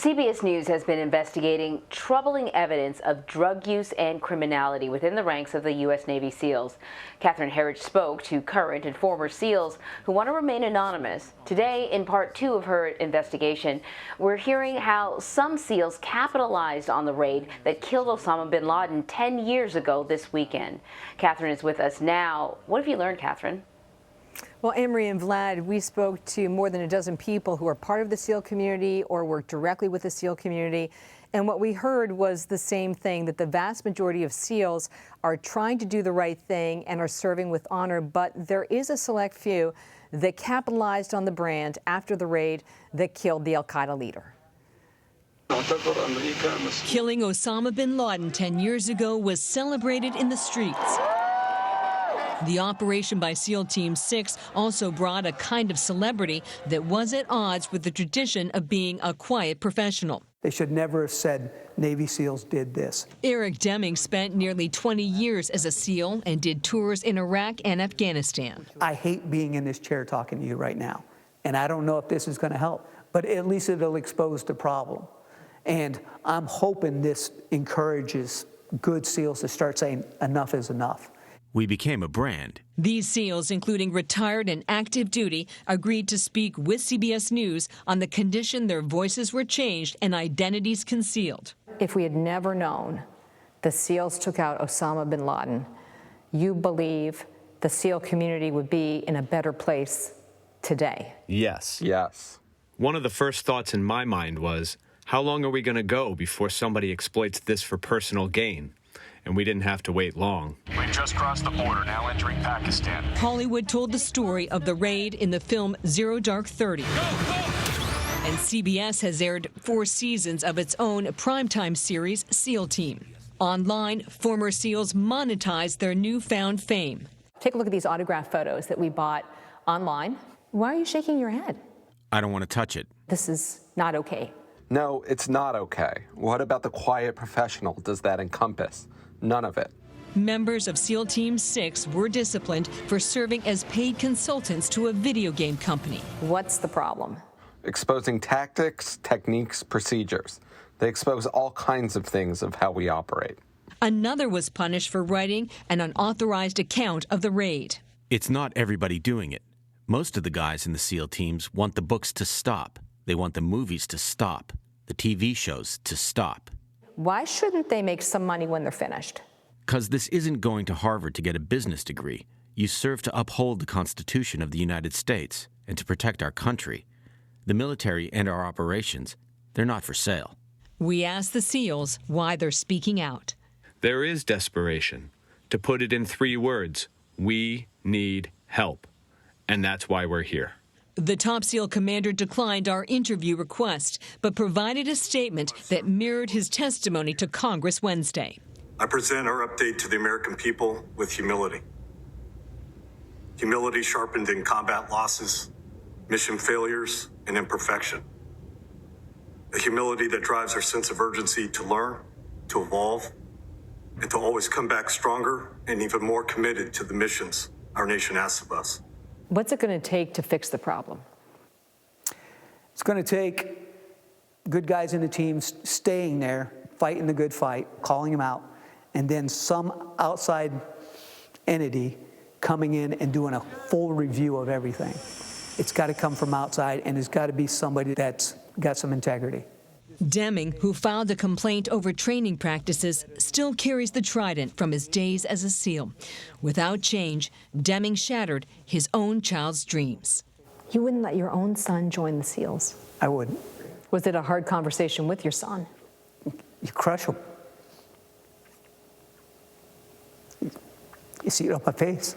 CBS News has been investigating troubling evidence of drug use and criminality within the ranks of the U.S. Navy SEALs. Catherine Herridge spoke to current and former SEALs who want to remain anonymous. Today, in part 2 of her investigation, we're hearing how some SEALs capitalized on the raid that killed Osama bin Laden 10 years ago this weekend. Catherine is with us now. What have you learned, Catherine? Well, Anne-Marie and Vlad, we spoke to more than a dozen people who are part of the SEAL community or work directly with the SEAL community. And what we heard was the same thing, that the vast majority of SEALs are trying to do the right thing and are serving with honor. But there is a select few that capitalized on the brand after the raid that killed the al-Qaeda leader. Killing Osama bin Laden 10 years ago was celebrated in the streets. The operation by SEAL Team 6 also brought a kind of celebrity that was at odds with the tradition of being a quiet professional. They should never have said Navy SEALs did this. Eric Deming spent nearly 20 years as a SEAL and did tours in Iraq and Afghanistan. I hate being in this chair talking to you right now, and I don't know if this is going to help, but at least it'll expose the problem. And I'm hoping this encourages good SEALs to start saying enough is enough. We became a brand. These SEALs, including retired and active duty, agreed to speak with CBS News on the condition their voices were changed and identities concealed. If we had never known the SEALs took out Osama bin Laden, you believe the SEAL community would be in a better place today? Yes. Yes. One of the first thoughts in my mind was, how long are we going to go before somebody exploits this for personal gain? And we didn't have to wait long. We've just crossed the border, now entering Pakistan. Hollywood told the story of the raid in the film Zero Dark 30. And CBS has aired 4 seasons of its own primetime series, SEAL Team. Online, former SEALs monetized their newfound fame. Take a look at these autograph photos that we bought online. Why are you shaking your head? I don't want to touch it. This is not okay. No, it's not okay. What about the quiet professional does that encompass? None of it. Members of SEAL Team 6 were disciplined for serving as paid consultants to a video game company. What's the problem? Exposing tactics, techniques, procedures. They expose all kinds of things of how we operate. Another was punished for writing an unauthorized account of the raid. It's not everybody doing it. Most of the guys in the SEAL teams want the books to stop. They want the movies to stop, the TV shows to stop. Why shouldn't they make some money when they're finished? Because this isn't going to Harvard to get a business degree. You serve to uphold the Constitution of the United States and to protect our country. The military and our operations, they're not for sale. We asked the SEALs why they're speaking out. There is desperation. To put it in 3 words, we need help. And that's why we're here. The top SEAL commander declined our interview request, but provided a statement that mirrored his testimony to Congress Wednesday. I present our update to the American people with humility. Humility sharpened in combat losses, mission failures, and imperfection. A humility that drives our sense of urgency to learn, to evolve, and to always come back stronger and even more committed to the missions our nation asks of us. What's it going to take to fix the problem? It's going to take good guys in the teams staying there, fighting the good fight, calling them out, and then some outside entity coming in and doing a full review of everything. It's got to come from outside, and it's got to be somebody that's got some integrity. Deming, who filed a complaint over training practices, still carries the trident from his days as a SEAL. Without change, Deming shattered his own child's dreams. You wouldn't let your own son join the SEALs? I wouldn't. Was it a hard conversation with your son? You crush him. You see it on my face.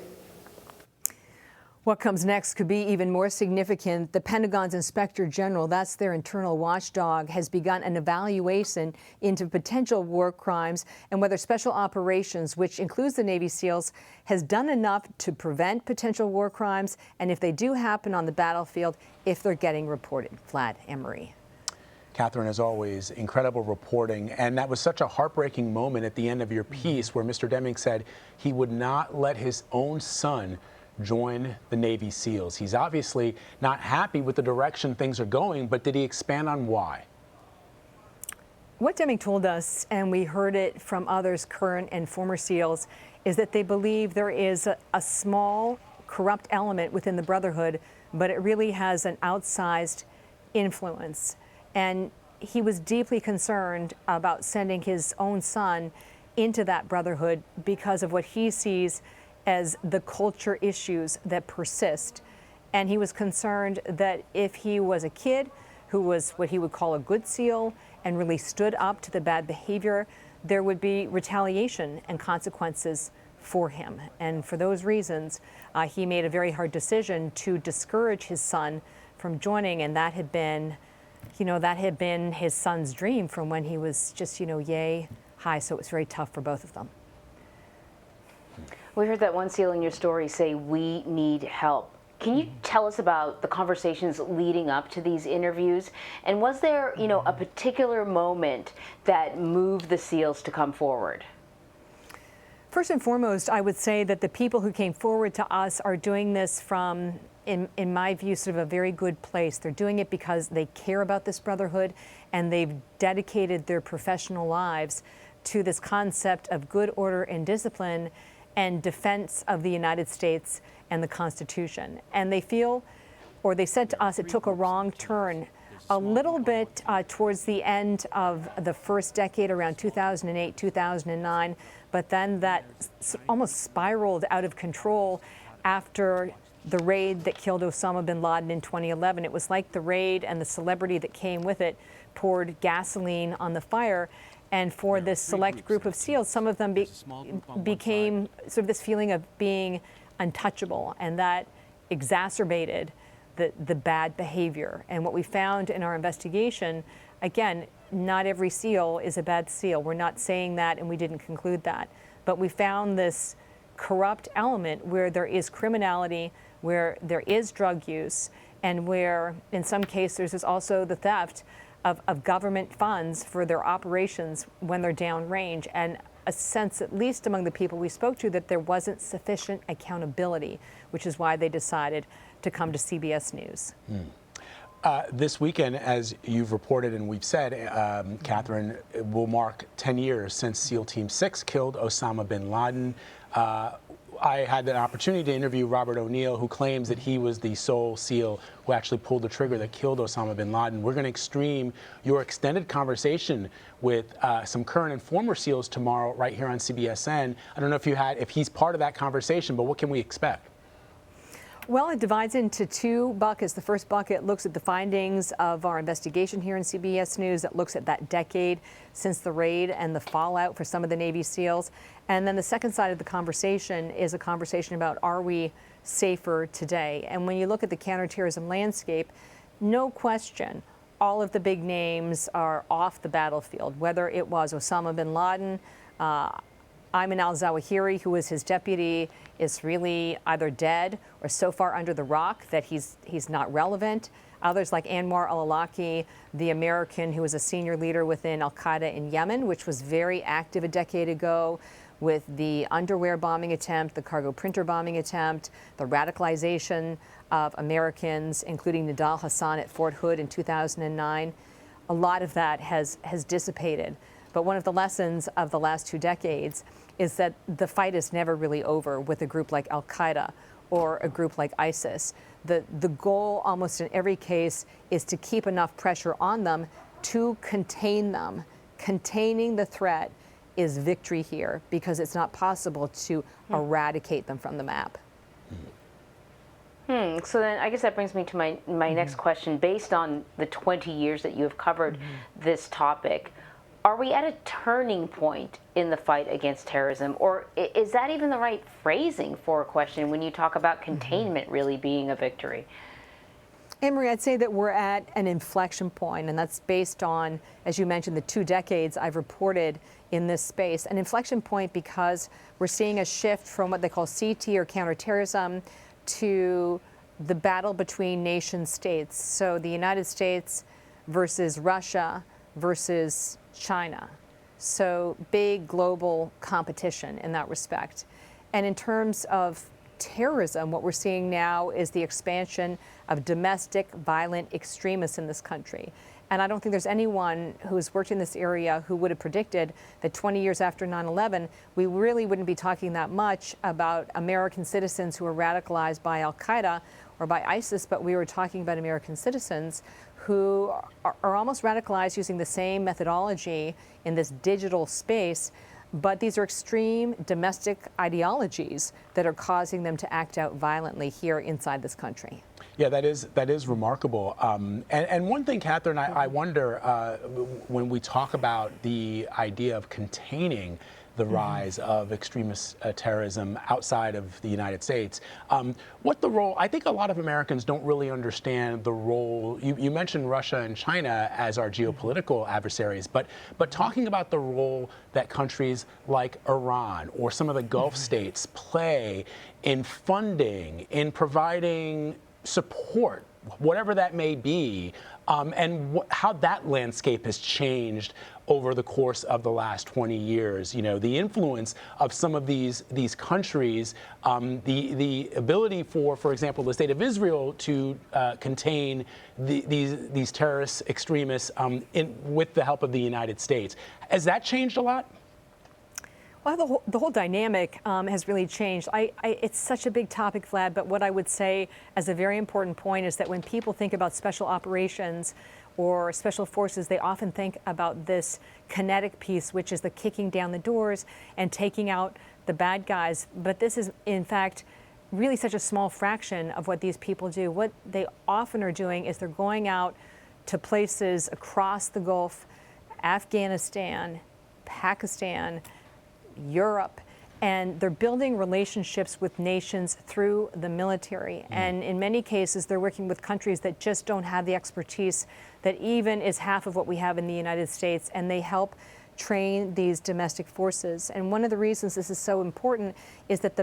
What comes next could be even more significant. The Pentagon's Inspector General, that's their internal watchdog, has begun an evaluation into potential war crimes and whether special operations, which includes the Navy SEALs, has done enough to prevent potential war crimes, and if they do happen on the battlefield, if they're getting reported. Vlad, Anne-Marie. Catherine, as always, incredible reporting. And that was such a heartbreaking moment at the end of your piece where Mr. Deming said he would not let his own son join the Navy SEALs. He's obviously not happy with the direction things are going, but did he expand on why? What Deming told us, and we heard it from others, current and former SEALs, is that they believe there is a small corrupt element within the Brotherhood, but it really has an outsized influence. And he was deeply concerned about sending his own son into that Brotherhood because of what he sees as the culture issues that persist. And he was concerned that if he was a kid who was what he would call a good SEAL and really stood up to the bad behavior, there would be retaliation and consequences for him. And for those reasons, he made a very hard decision to discourage his son from joining, and that had been, his son's dream from when he was just, yay high. So it was very tough for both of them. We heard that one SEAL in your story say, "We need help." Can you tell us about the conversations leading up to these interviews? And was there, a particular moment that moved the SEALs to come forward? First and foremost, I would say that the people who came forward to us are doing this from, in my view, sort of a very good place. They're doing it because they care about this Brotherhood, and they've dedicated their professional lives to this concept of good order and discipline and defense of the United States and the Constitution. And they feel, or they said to us, it took a wrong turn a little bit towards the end of the first decade, around 2008, 2009, but then that almost spiraled out of control after the raid that killed Osama bin Laden in 2011. It was like the raid and the celebrity that came with it poured gasoline on the fire. And for this select group of SEALs, some of them became sort of this feeling of being untouchable, and that exacerbated the bad behavior. And what we found in our investigation, again, not every SEAL is a bad SEAL. We're not saying that, and we didn't conclude that. But we found this corrupt element where there is criminality, where there is drug use, and where, in some cases, there's also the theft of government funds for their operations when they're downrange, and a sense, at least among the people we spoke to, that there wasn't sufficient accountability, which is why they decided to come to CBS News. This weekend, as you've reported and we've said, Catherine, will mark 10 years since SEAL Team 6 killed Osama bin Laden. I had the opportunity to interview Robert O'Neill, who claims that he was the sole SEAL who actually pulled the trigger that killed Osama bin Laden. We're going to stream your extended conversation with some current and former SEALs tomorrow right here on CBSN. I don't know if he's part of that conversation, but what can we expect? Well, it divides into two buckets. The first bucket looks at the findings of our investigation here in CBS News. It looks at that decade since the raid and the fallout for some of the Navy SEALs. And then the second side of the conversation is a conversation about, are we safer today? And when you look at the counterterrorism landscape, no question, all of the big names are off the battlefield, whether it was Osama bin Laden, Ayman al-Zawahiri, who was his deputy, is really either dead or so far under the rock that he's not relevant. Others like Anwar al-Awlaki, the American who was a senior leader within al-Qaeda in Yemen, which was very active a decade ago, with the underwear bombing attempt, the cargo printer bombing attempt, the radicalization of Americans, including Nidal Hassan at Fort Hood in 2009. A lot of that has dissipated. But one of the lessons of the last 2 decades is that the fight is never really over with a group like al-Qaeda or a group like ISIS. The goal almost in every case is to keep enough pressure on them to contain them. Containing the threat is victory here, because it's not possible to eradicate them from the map. So then I guess that brings me to my next question. Based on the 20 years that you have covered this topic, are we at a turning point in the fight against terrorism? Or is that even the right phrasing for a question when you talk about containment really being a victory? Anne-Marie, I'd say that we're at an inflection point, and that's based on, as you mentioned, the 2 decades I've reported in this space. An inflection point because we're seeing a shift from what they call CT or counterterrorism to the battle between nation states. So the United States versus Russia versus China. So big global competition in that respect. And in terms of terrorism, what we're seeing now is the expansion of domestic violent extremists in this country. And I don't think there's anyone who's worked in this area who would have predicted that 20 years after 9/11, we really wouldn't be talking that much about American citizens who were radicalized by al-Qaeda or by ISIS, but we were talking about American citizens who are almost radicalized using the same methodology in this digital space. But these are extreme domestic ideologies that are causing them to act out violently here inside this country. Yeah, that is remarkable. And one thing, Catherine, I wonder when we talk about the idea of containing the rise of extremist terrorism outside of the United States. What the role, I think a lot of Americans don't really understand the role, you mentioned Russia and China as our geopolitical adversaries, but talking about the role that countries like Iran or some of the Gulf states play in funding, in providing support, whatever that may be, and how that landscape has changed over the course of the last 20 years. You know, the influence of some of these countries, the ability for example, the state of Israel to contain these terrorist extremists with the help of the United States. Has that changed a lot? Well, the whole dynamic has really changed. It's such a big topic, Vlad, but what I would say as a very important point is that when people think about special operations or special forces, they often think about this kinetic piece, which is the kicking down the doors and taking out the bad guys. But this is, in fact, really such a small fraction of what these people do. What they often are doing is they're going out to places across the Gulf, Afghanistan, Pakistan, Europe, and they're building relationships with nations through the military. And in many cases, they're working with countries that just don't have the expertise that even is half of what we have in the United States, and they help train these domestic forces. And one of the reasons this is so important is that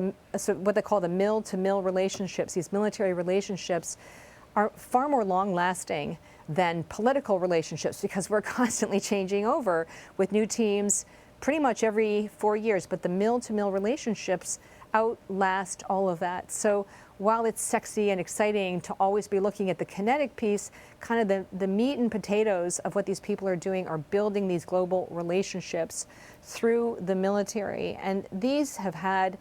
what they call the mill-to-mill relationships, these military relationships, are far more long-lasting than political relationships because we're constantly changing over with new teams pretty much every 4 years, but the mill-to-mill relationships outlast all of that. So while it's sexy and exciting to always be looking at the kinetic piece, kind of the meat and potatoes of what these people are doing are building these global relationships through the military. And these have had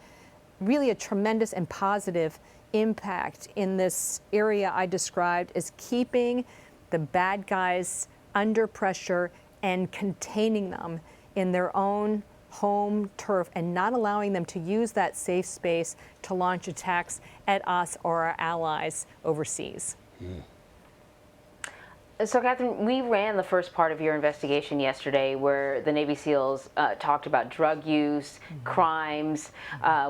really a tremendous and positive impact in this area I described as keeping the bad guys under pressure and containing them in their own home turf and not allowing them to use that safe space to launch attacks at us or our allies overseas. So, Catherine, we ran the first part of your investigation yesterday where the Navy SEALs talked about drug use, crimes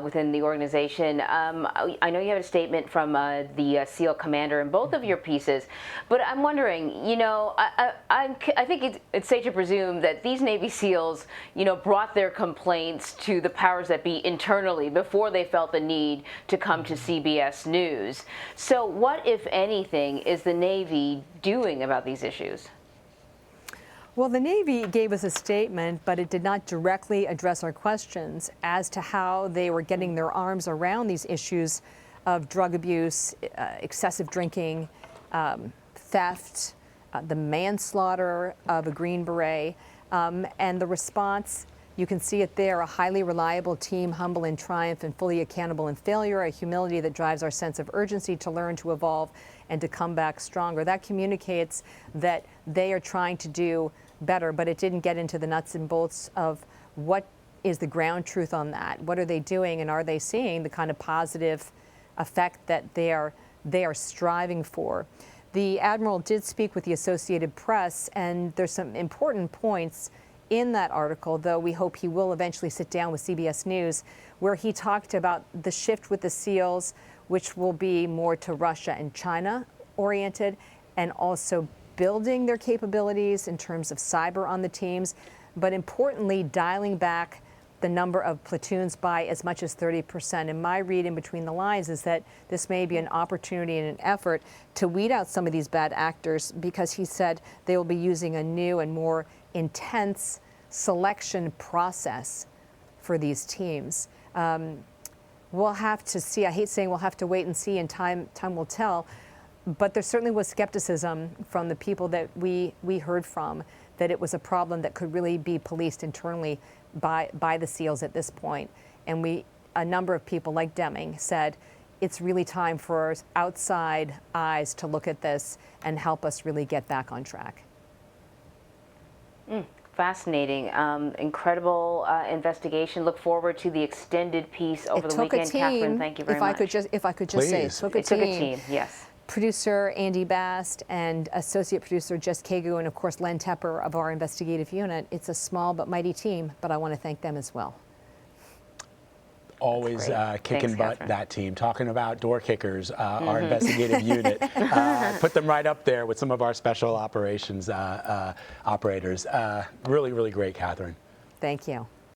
within the organization. I know you have a statement from the SEAL commander in both of your pieces, but I'm wondering, you know, I think it's safe to presume that these Navy SEALs, you know, brought their complaints to the powers that be internally before they felt the need to come to CBS News. So what, if anything, is the Navy doing about these issues? Well, the Navy gave us a statement, but it did not directly address our questions as to how they were getting their arms around these issues of drug abuse, excessive drinking, theft, the manslaughter of a Green Beret, and the response. You can see it there, a highly reliable team, humble in triumph and fully accountable in failure, a humility that drives our sense of urgency to learn, to evolve, and to come back stronger. That communicates that they are trying to do better, but it didn't get into the nuts and bolts of what is the ground truth on that. What are they doing, and are they seeing the kind of positive effect that they are striving for? The Admiral did speak with the Associated Press, and there's some important points in that article, though we hope he will eventually sit down with CBS News, where he talked about the shift with the SEALs, which will be more to Russia and China oriented, and also building their capabilities in terms of cyber on the teams, but importantly, dialing back the number of platoons by as much as 30%. And my read in between the lines is that this may be an opportunity and an effort to weed out some of these bad actors, because he said they will be using a new and more intense selection process for these teams. We'll have to see. I hate saying we'll have to wait and see, and time will tell. But there certainly was skepticism from the people that we heard from that it was a problem that could really be policed internally by the SEALs at this point. And a number of people like Deming said, it's really time for outside eyes to look at this and help us really get back on track. Fascinating, incredible investigation. Look forward to the extended piece over the weekend. Catherine, thank you very much. If I could just say, it took a team. Yes. Producer Andy Bast and associate producer Jess Kagu, and of course Len Tepper of our investigative unit. It's a small but mighty team, but I want to thank them as well. Always kicking Thanks, butt, Catherine. that team. Talking about door kickers, our investigative unit. Put them right up there with some of our special operations operators. Really, really great, Catherine. Thank you.